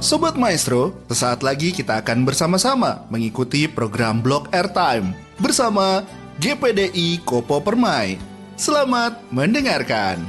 Sobat Maestro, sesaat lagi kita akan bersama-sama mengikuti program Blog Airtime bersama GPDI Kopo Permai. Selamat mendengarkan.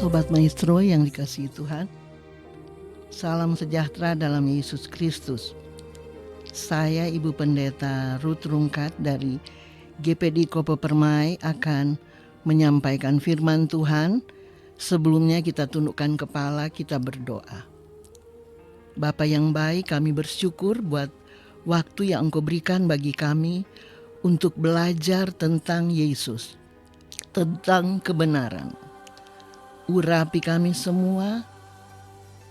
Sobat Maestro yang dikasihi Tuhan, salam sejahtera dalam Yesus Kristus. Saya Ibu Pendeta Ruth Rungkat dari GPD Kopo Permai akan menyampaikan firman Tuhan. Sebelumnya kita tundukkan kepala, kita berdoa. Bapa yang baik, kami bersyukur buat waktu yang Engkau berikan bagi kami untuk belajar tentang Yesus, tentang kebenaran. Urapi kami semua,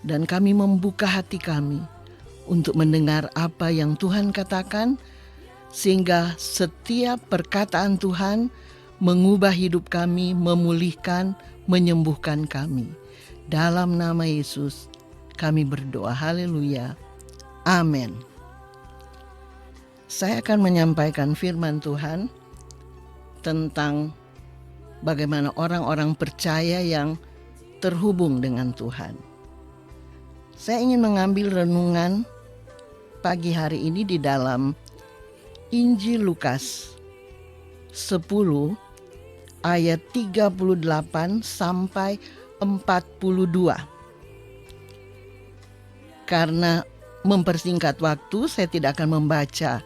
dan kami membuka hati kami untuk mendengar apa yang Tuhan katakan, sehingga setiap perkataan Tuhan mengubah hidup kami, memulihkan, menyembuhkan kami. Dalam nama Yesus kami berdoa, haleluya, amin. Saya akan menyampaikan firman Tuhan tentang bagaimana orang-orang percaya yang terhubung dengan Tuhan. Saya ingin mengambil renungan pagi hari ini di dalam Injil Lukas 10 ayat 38 sampai 42. Karena mempersingkat waktu, saya tidak akan membaca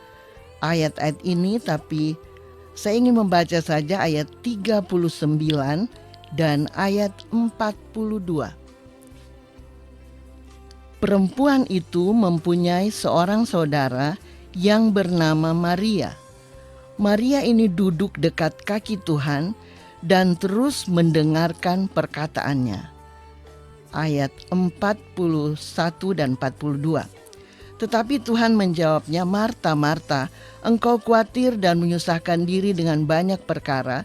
ayat-ayat ini, tapi saya ingin membaca saja ayat 39 dan ayat 42. Perempuan itu mempunyai seorang saudara yang bernama Maria. Maria ini duduk dekat kaki Tuhan dan terus mendengarkan perkataannya. Ayat 41 dan 42. Tetapi Tuhan menjawabnya, "Marta, Marta, engkau khawatir dan menyusahkan diri dengan banyak perkara,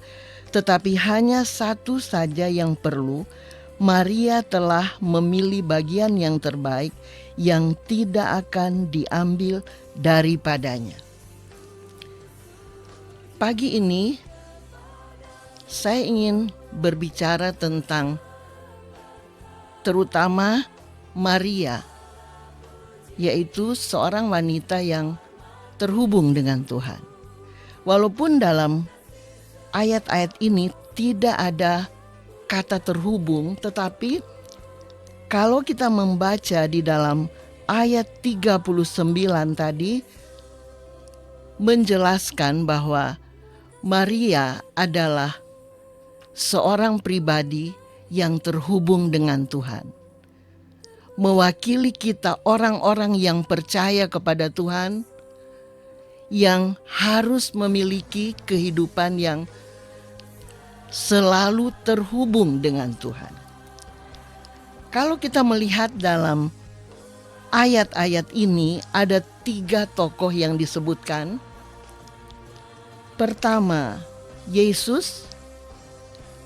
tetapi hanya satu saja yang perlu. Maria telah memilih bagian yang terbaik, yang tidak akan diambil daripadanya." Pagi ini saya ingin berbicara tentang terutama Maria, yaitu seorang wanita yang terhubung dengan Tuhan. Walaupun dalam ayat-ayat ini tidak ada kata terhubung, tetapi kalau kita membaca di dalam ayat 39 tadi menjelaskan bahwa Maria adalah seorang pribadi yang terhubung dengan Tuhan. Mewakili kita orang-orang yang percaya kepada Tuhan, yang harus memiliki kehidupan yang selalu terhubung dengan Tuhan. Kalau kita melihat dalam ayat-ayat ini, ada 3 tokoh yang disebutkan. Pertama, Yesus,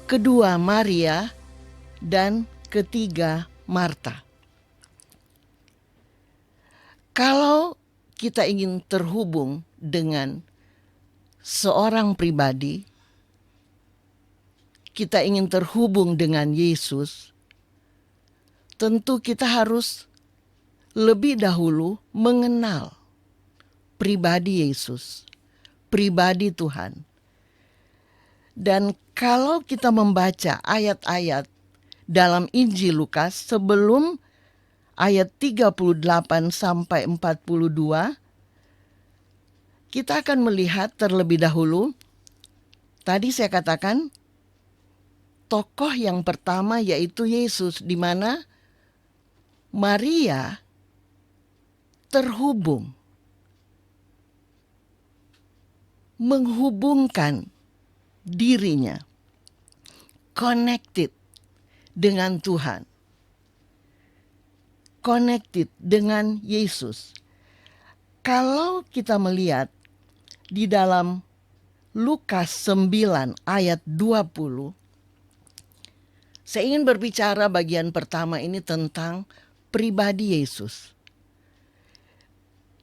kedua Maria, dan ketiga Marta. Kalau kita ingin terhubung dengan seorang pribadi, kita ingin terhubung dengan Yesus, tentu kita harus lebih dahulu mengenal pribadi Yesus, pribadi Tuhan. Dan kalau kita membaca ayat-ayat dalam Injil Lukas sebelum ayat 38 sampai 42, kita akan melihat terlebih dahulu, tadi saya katakan, tokoh yang pertama yaitu Yesus, di mana Maria terhubung, menghubungkan dirinya, connected dengan Tuhan, connected dengan Yesus. Kalau kita melihat di dalam Lukas 9 ayat 20, saya ingin berbicara bagian pertama ini tentang pribadi Yesus.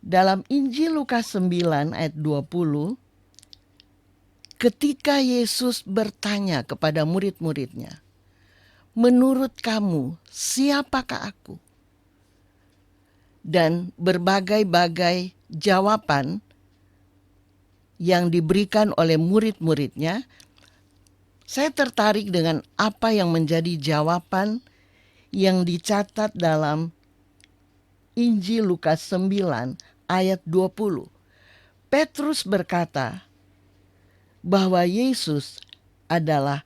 Dalam Injil Lukas 9 ayat 20, ketika Yesus bertanya kepada murid-muridnya, "Menurut kamu, siapakah aku?" Dan berbagai-bagai jawaban yang diberikan oleh murid-muridnya, saya tertarik dengan apa yang menjadi jawaban yang dicatat dalam Injil Lukas 9 ayat 20. Petrus berkata bahwa Yesus adalah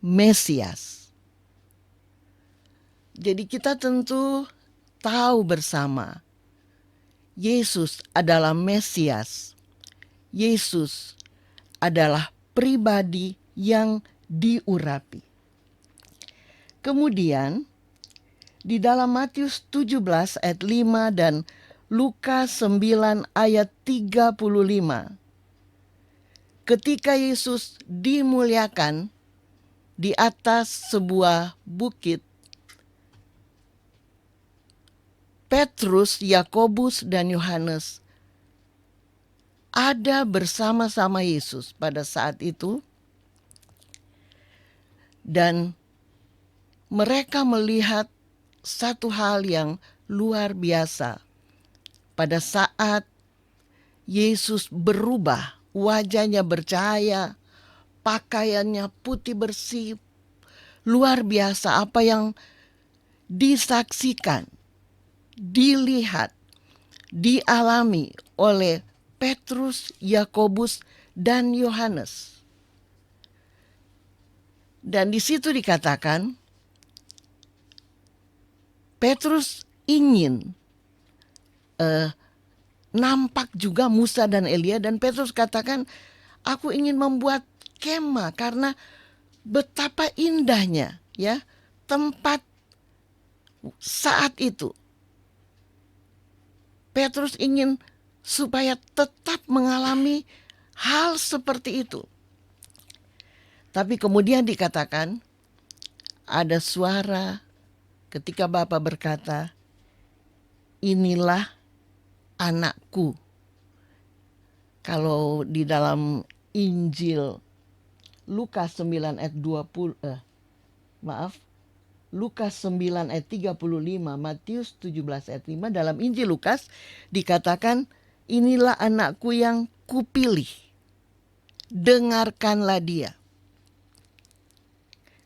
Mesias. Jadi kita tentu tahu bersama, Yesus adalah Mesias. Yesus adalah pribadi yang diurapi. Kemudian di dalam Matius 17 ayat 5 dan Lukas 9 ayat 35, ketika Yesus dimuliakan di atas sebuah bukit, Petrus, Yakobus, dan Yohanes ada bersama-sama Yesus pada saat itu, dan mereka melihat satu hal yang luar biasa. Pada saat Yesus berubah, wajahnya bercahaya, pakaiannya putih bersih, luar biasa apa yang disaksikan, dilihat, dialami oleh Petrus, Yakobus, dan Yohanes. Dan di situ dikatakan, Petrus ingin nampak juga Musa dan Elia, dan Petrus katakan, aku ingin membuat kemah karena betapa indahnya ya tempat saat itu. Petrus ingin supaya tetap mengalami hal seperti itu. Tapi kemudian dikatakan ada suara ketika Bapa berkata, inilah anakku. Kalau di dalam Injil Lukas 9 ayat 20, Lukas 9 ayat 35, Matius 17 ayat 5, dalam Injil Lukas dikatakan, inilah anakku yang kupilih, dengarkanlah dia.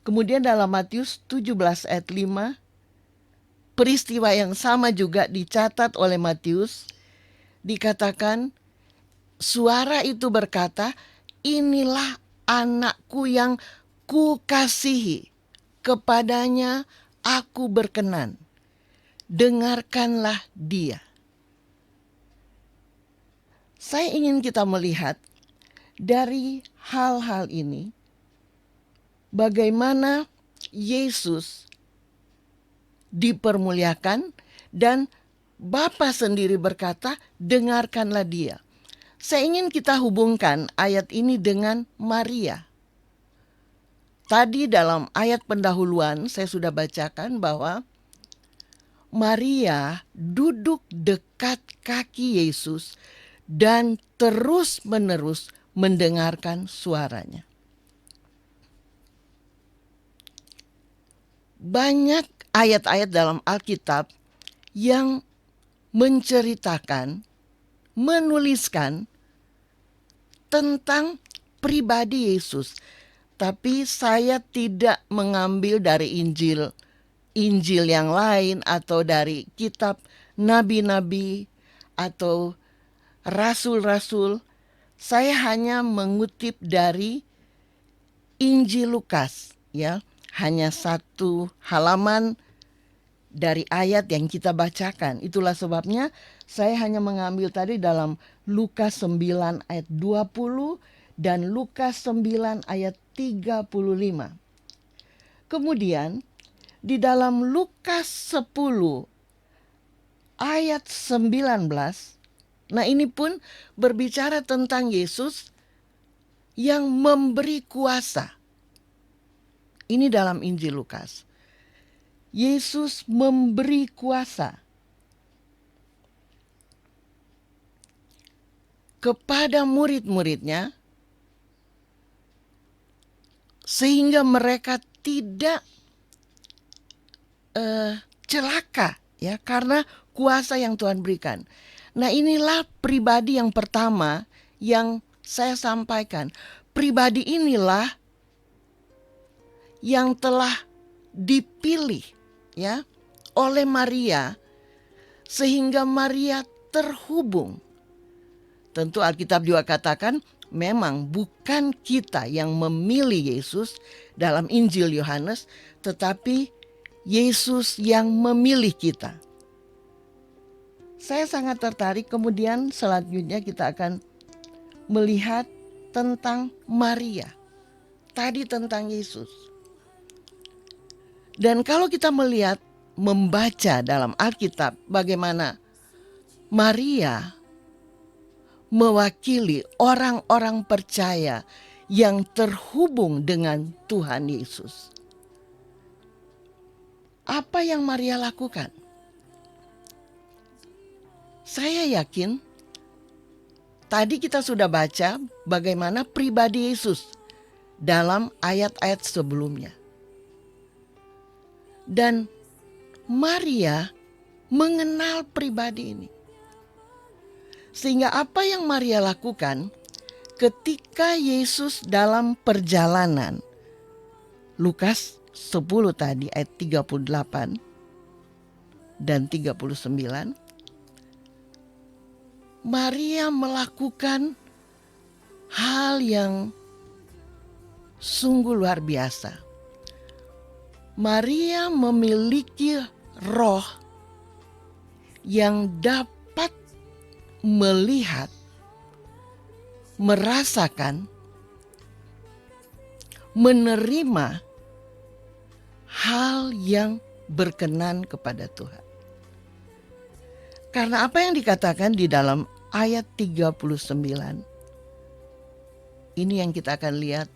Kemudian dalam Matius 17 ayat 5, peristiwa yang sama juga dicatat oleh Matius, dikatakan suara itu berkata, inilah anakku yang ku kasihi, kepadanya aku berkenan. Dengarkanlah dia. Saya ingin kita melihat dari hal-hal ini, bagaimana Yesus dipermuliakan dan Bapa sendiri berkata, dengarkanlah dia. Saya ingin kita hubungkan ayat ini dengan Maria. Tadi dalam ayat pendahuluan saya sudah bacakan bahwa Maria duduk dekat kaki Yesus dan terus-menerus mendengarkan suaranya. Banyak ayat-ayat dalam Alkitab yang menceritakan, menuliskan tentang pribadi Yesus. Tapi saya tidak mengambil dari Injil yang lain atau dari kitab nabi-nabi atau rasul-rasul. Saya hanya mengutip dari Injil Lukas, ya. Hanya satu halaman dari ayat yang kita bacakan. Itulah sebabnya saya hanya mengambil tadi dalam Lukas 9 ayat 20 dan Lukas 9 ayat 35. Kemudian di dalam Lukas 10 ayat 19, nah ini pun berbicara tentang Yesus yang memberi kuasa. Ini dalam Injil Lukas. Yesus memberi kuasa kepada murid-muridnya sehingga mereka tidak celaka, ya, karena kuasa yang Tuhan berikan. Nah, inilah pribadi yang pertama yang saya sampaikan. Pribadi inilah yang telah dipilih, ya, oleh Maria sehingga Maria terhubung. Tentu Alkitab juga katakan memang bukan kita yang memilih Yesus dalam Injil Yohanes, tetapi Yesus yang memilih kita. Saya sangat tertarik, kemudian selanjutnya kita akan melihat tentang Maria. Tadi tentang Yesus. Dan kalau kita melihat, membaca dalam Alkitab bagaimana Maria mewakili orang-orang percaya yang terhubung dengan Tuhan Yesus. Apa yang Maria lakukan? Saya yakin tadi kita sudah baca bagaimana pribadi Yesus dalam ayat-ayat sebelumnya. Dan Maria mengenal pribadi ini. Sehingga apa yang Maria lakukan ketika Yesus dalam perjalanan, Lukas 10 tadi ayat 38 dan 39, Maria melakukan hal yang sungguh luar biasa. Maria memiliki roh yang dapat melihat, merasakan, menerima hal yang berkenan kepada Tuhan. Karena apa yang dikatakan di dalam ayat 39, ini yang kita akan lihat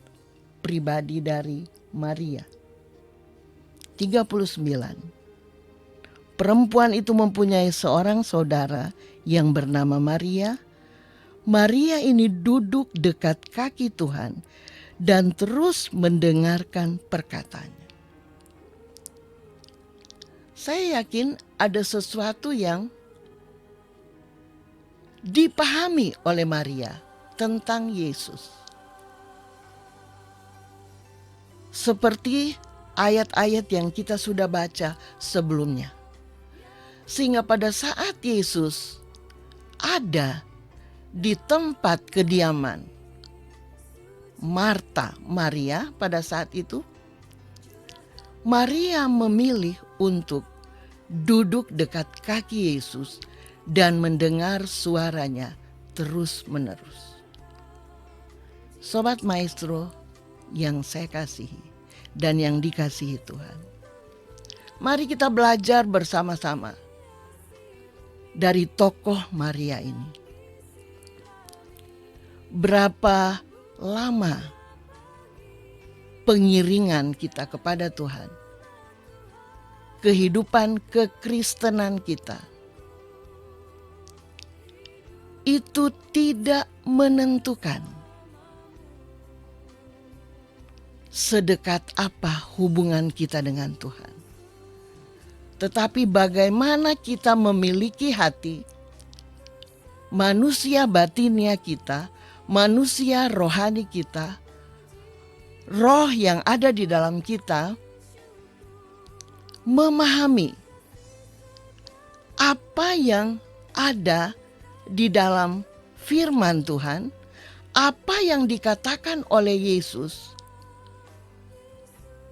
pribadi dari Maria. 39. Perempuan itu mempunyai seorang saudara yang bernama Maria. Maria ini duduk dekat kaki Tuhan dan terus mendengarkan perkataannya. Saya yakin ada sesuatu yang dipahami oleh Maria tentang Yesus. Seperti ayat-ayat yang kita sudah baca sebelumnya. Sehingga pada saat Yesus ada di tempat kediaman Marta, Maria pada saat itu, Maria memilih untuk duduk dekat kaki Yesus dan mendengar suaranya terus-menerus. Sobat Maestro yang saya kasihi dan yang dikasihi Tuhan, mari kita belajar bersama-sama dari tokoh Maria ini. Berapa lama pengiringan kita kepada Tuhan, kehidupan kekristenan kita, itu tidak menentukan sedekat apa hubungan kita dengan Tuhan. Tetapi bagaimana kita memiliki hati, manusia batinia kita, manusia rohani kita, roh yang ada di dalam kita, memahami apa yang ada di dalam firman Tuhan, apa yang dikatakan oleh Yesus,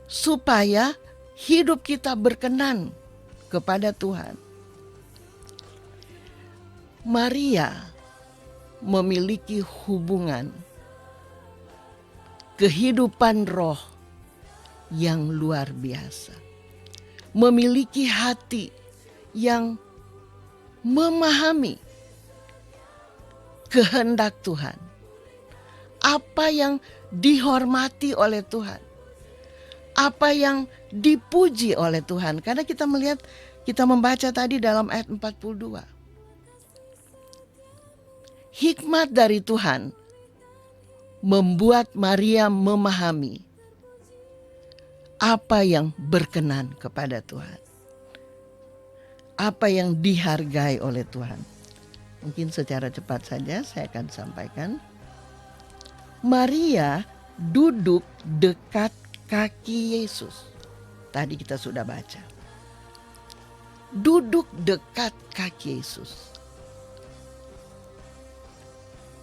supaya hidup kita berkenan kepada Tuhan. Maria memiliki hubungan kehidupan roh yang luar biasa. Memiliki hati yang memahami kehendak Tuhan. Apa yang dihormati oleh Tuhan. Apa yang dipuji oleh Tuhan. Karena kita melihat, kita membaca tadi dalam ayat 42. Hikmat dari Tuhan membuat Maria memahami apa yang berkenan kepada Tuhan. Apa yang dihargai oleh Tuhan. Mungkin secara cepat saja saya akan sampaikan. Maria duduk dekat kaki Yesus. Tadi kita sudah baca. Duduk dekat kaki Yesus.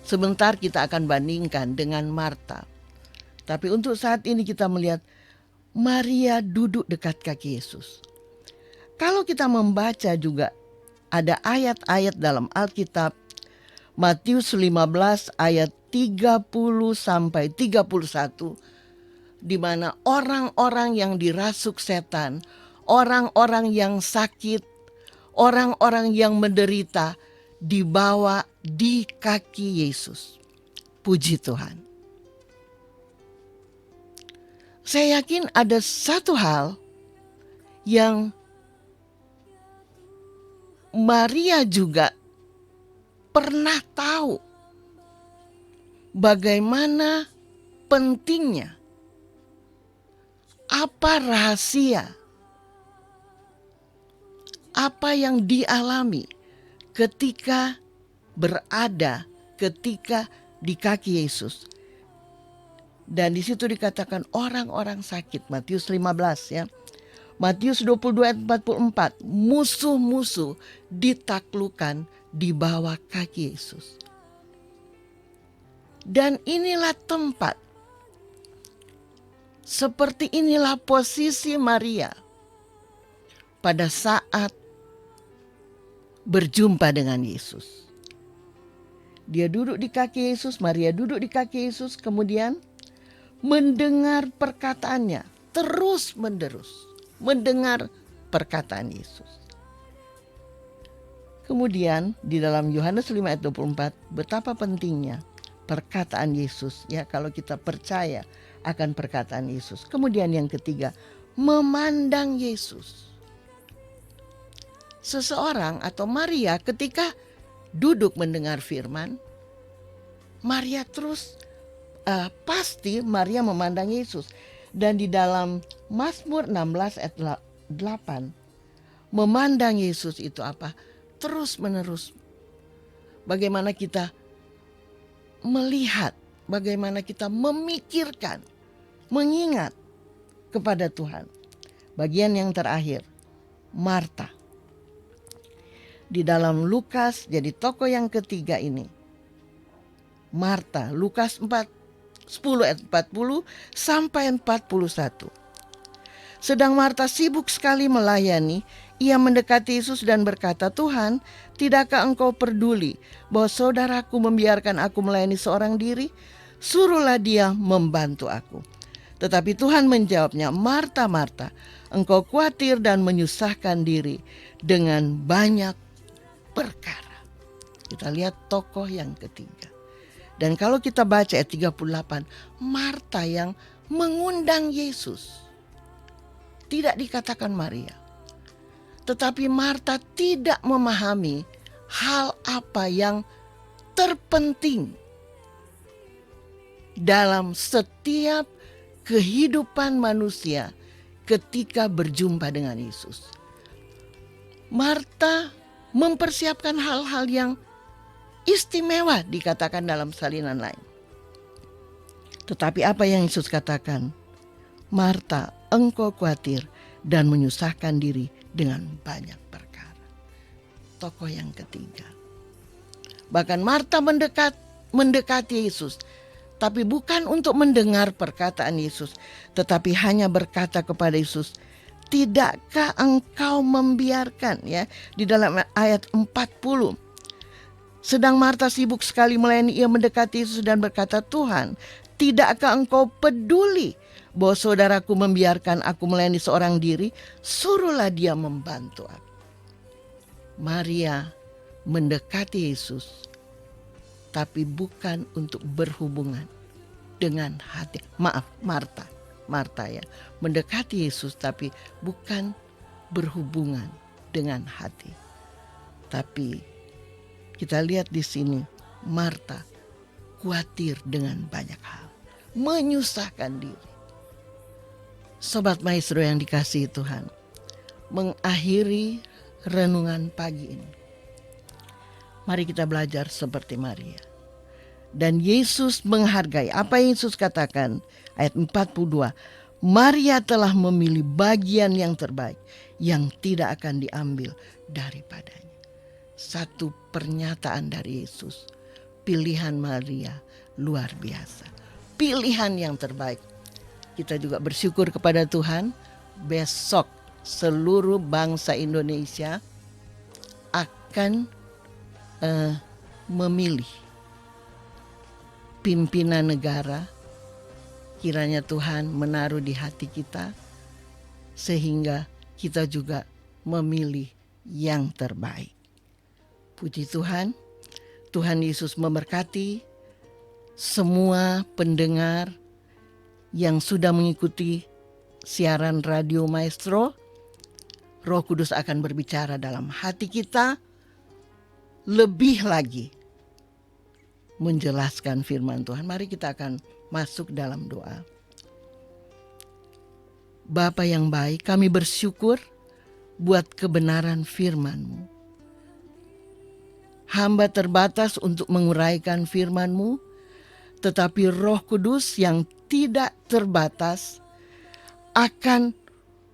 Sebentar kita akan bandingkan dengan Marta. Tapi untuk saat ini kita melihat Maria duduk dekat kaki Yesus. Kalau kita membaca juga ada ayat-ayat dalam Alkitab, Matius 15 ayat 30 sampai 31, di mana orang-orang yang dirasuk setan, orang-orang yang sakit, orang-orang yang menderita dibawa di kaki Yesus. Puji Tuhan. Saya yakin ada satu hal yang Maria juga pernah tahu, bagaimana pentingnya, apa rahasia, apa yang dialami ketika berada, ketika di kaki Yesus. Dan di situ dikatakan orang-orang sakit, Matius 15 ya. Matius 22 ayat 44, musuh-musuh ditaklukkan di bawah kaki Yesus. Dan inilah tempat, seperti inilah posisi Maria pada saat berjumpa dengan Yesus. Dia duduk di kaki Yesus, Maria duduk di kaki Yesus, kemudian mendengar perkataannya, terus menerus mendengar perkataan Yesus. Kemudian di dalam Yohanes 5 ayat 24, betapa pentingnya perkataan Yesus ya, kalau kita percaya akan perkataan Yesus. Kemudian yang ketiga, memandang Yesus. Seseorang atau Maria ketika duduk mendengar firman, Maria terus pasti Maria memandang Yesus. Dan di dalam Mazmur 16 ayat 8, memandang Yesus itu apa? Terus menerus. Bagaimana kita melihat, bagaimana kita memikirkan, mengingat kepada Tuhan. Bagian yang terakhir, Marta. Di dalam Lukas, jadi tokoh yang ketiga ini, Marta, Lukas 4 10 ayat 40 sampai 41. Sedang Marta sibuk sekali melayani, ia mendekati Yesus dan berkata, "Tuhan, tidakkah engkau peduli bahwa saudaraku membiarkan aku melayani seorang diri? Suruhlah dia membantu aku." Tetapi Tuhan menjawabnya, "Marta, Marta, engkau khawatir dan menyusahkan diri dengan banyak perkara." Kita lihat tokoh yang ketiga. Dan kalau kita baca ayat 38, Marta yang mengundang Yesus. Tidak dikatakan Maria. Tetapi Marta tidak memahami hal apa yang terpenting dalam setiap kehidupan manusia ketika berjumpa dengan Yesus. Marta mempersiapkan hal-hal yang istimewa dikatakan dalam salinan lain. Tetapi apa yang Yesus katakan? Marta, engkau khawatir dan menyusahkan diri dengan banyak perkara. Tokoh yang ketiga. Bahkan Marta mendekati Yesus, tapi bukan untuk mendengar perkataan Yesus, tetapi hanya berkata kepada Yesus, "Tidakkah engkau membiarkan," ya, di dalam ayat 40. Sedang Marta sibuk sekali melayani, ia mendekati Yesus dan berkata, "Tuhan, tidakkah engkau peduli bahwa saudaraku membiarkan aku melayani seorang diri? Suruhlah dia membantu aku." Maria mendekati Yesus, tapi bukan untuk berhubungan dengan hati. Marta ya, mendekati Yesus tapi bukan berhubungan dengan hati. Tapi kita lihat di sini, Marta khawatir dengan banyak hal, menyusahkan diri. Sobat Maestro yang dikasihi Tuhan, mengakhiri renungan pagi ini, mari kita belajar seperti Maria. Dan Yesus menghargai apa yang Yesus katakan, ayat 42. Maria telah memilih bagian yang terbaik yang tidak akan diambil daripadanya. Satu pernyataan dari Yesus. Pilihan Maria luar biasa. Pilihan yang terbaik. Kita juga bersyukur kepada Tuhan, besok seluruh bangsa Indonesia akan memilih pimpinan negara. Kiranya Tuhan menaruh di hati kita sehingga kita juga memilih yang terbaik. Puji Tuhan, Tuhan Yesus memberkati semua pendengar yang sudah mengikuti siaran Radio Maestro. Roh Kudus akan berbicara dalam hati kita lebih lagi menjelaskan firman Tuhan. Mari kita akan masuk dalam doa. Bapa yang baik, kami bersyukur buat kebenaran firman-Mu. Hamba terbatas untuk menguraikan firman-Mu, tetapi Roh Kudus yang tidak terbatas akan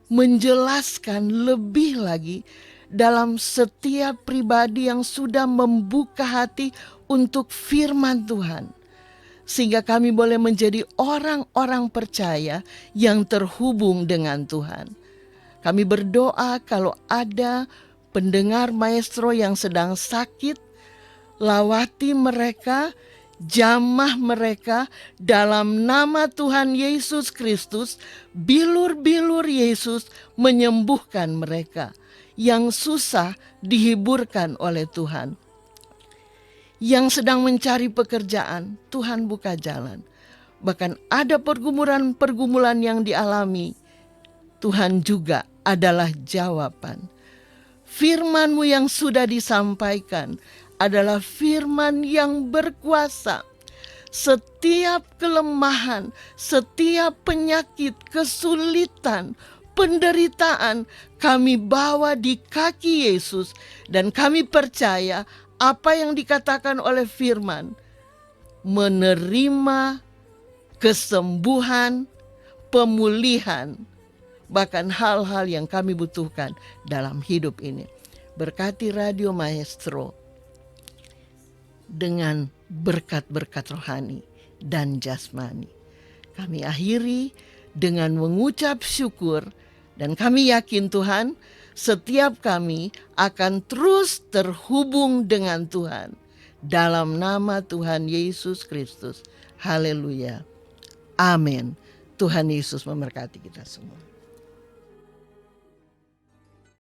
menjelaskan lebih lagi dalam setiap pribadi yang sudah membuka hati untuk firman Tuhan. Sehingga kami boleh menjadi orang-orang percaya yang terhubung dengan Tuhan. Kami berdoa kalau ada pendengar Maestro yang sedang sakit, lawati mereka, jamah mereka dalam nama Tuhan Yesus Kristus. Bilur-bilur Yesus menyembuhkan mereka. Yang susah dihiburkan oleh Tuhan. Yang sedang mencari pekerjaan, Tuhan buka jalan. Bahkan ada pergumulan-pergumulan yang dialami, Tuhan juga adalah jawaban. Firman-Mu yang sudah disampaikan adalah firman yang berkuasa. Setiap kelemahan, setiap penyakit, kesulitan, penderitaan kami bawa di kaki Yesus. Dan kami percaya apa yang dikatakan oleh firman, menerima kesembuhan, pemulihan, bahkan hal-hal yang kami butuhkan dalam hidup ini. Berkati Radio Maestro dengan berkat-berkat rohani dan jasmani. Kami akhiri dengan mengucap syukur dan kami yakin Tuhan, setiap kami akan terus terhubung dengan Tuhan. Dalam nama Tuhan Yesus Kristus. Haleluya. Amin. Tuhan Yesus memberkati kita semua.